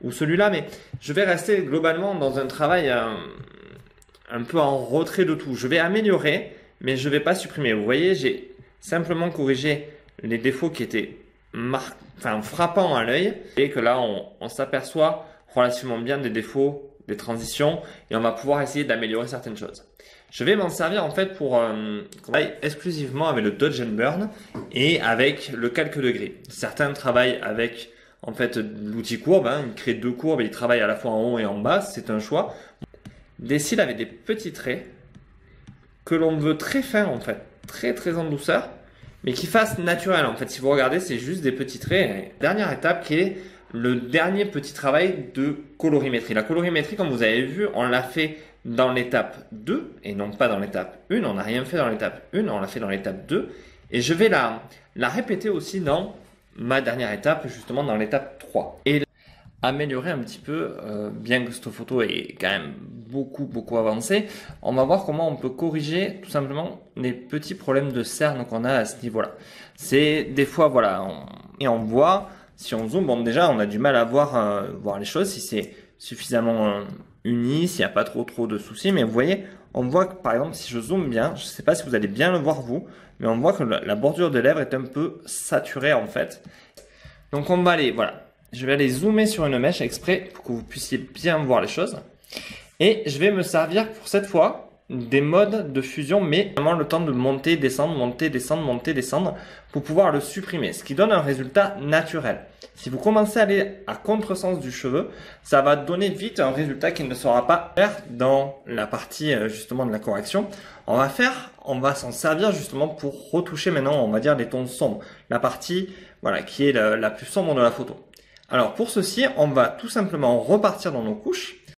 ou celui-là, mais je vais rester globalement dans un travail un peu en retrait de tout. Je vais améliorer, mais je ne vais pas supprimer. Vous voyez, j'ai simplement corrigé les défauts qui étaient frappants à l'œil et que là, on s'aperçoit relativement bien des défauts, des transitions et on va pouvoir essayer d'améliorer certaines choses. Je vais m'en servir en fait pour travailler exclusivement avec le Dodge and Burn et avec le calque de gris. Certains travaillent avec en fait l'outil courbe, ils créent deux courbes et ils travaillent à la fois en haut et en bas, c'est un choix. Des cils avec des petits traits que l'on veut très fins en fait, très en douceur, mais qui fassent naturel en fait. Si vous regardez, c'est juste des petits traits. Et dernière étape qui est le dernier petit travail de colorimétrie. La colorimétrie, comme vous avez vu, on l'a fait dans l'étape 2 et non pas dans l'étape 1. On n'a rien fait dans l'étape 1, on l'a fait dans l'étape 2. Et je vais la répéter aussi dans ma dernière étape, justement dans l'étape 3. Et améliorer un petit peu, bien que cette photo est quand même beaucoup avancée, on va voir comment on peut corriger tout simplement les petits problèmes de cerne qu'on a à ce niveau-là. C'est des fois, voilà, on voit, si on zoome, bon déjà on a du mal à voir les choses, si c'est suffisamment uni, s'il n'y a pas trop de soucis, mais vous voyez, on voit que par exemple si je zoome bien, je ne sais pas si vous allez bien le voir vous, mais on voit que la bordure de lèvres est un peu saturée en fait. Donc on va aller, voilà. Je vais aller zoomer sur une mèche exprès pour que vous puissiez bien voir les choses. Et je vais me servir pour cette fois des modes de fusion, mais vraiment le temps de monter, descendre, monter, descendre, monter, descendre pour pouvoir le supprimer, ce qui donne un résultat naturel. Si vous commencez à aller à contresens du cheveu, ça va donner vite un résultat qui ne sera pas clair dans la partie justement de la correction. On va s'en servir justement pour retoucher maintenant, on va dire, les tons sombres, la partie voilà qui est la plus sombre de la photo. Alors pour ceci, on va tout simplement repartir dans nos couches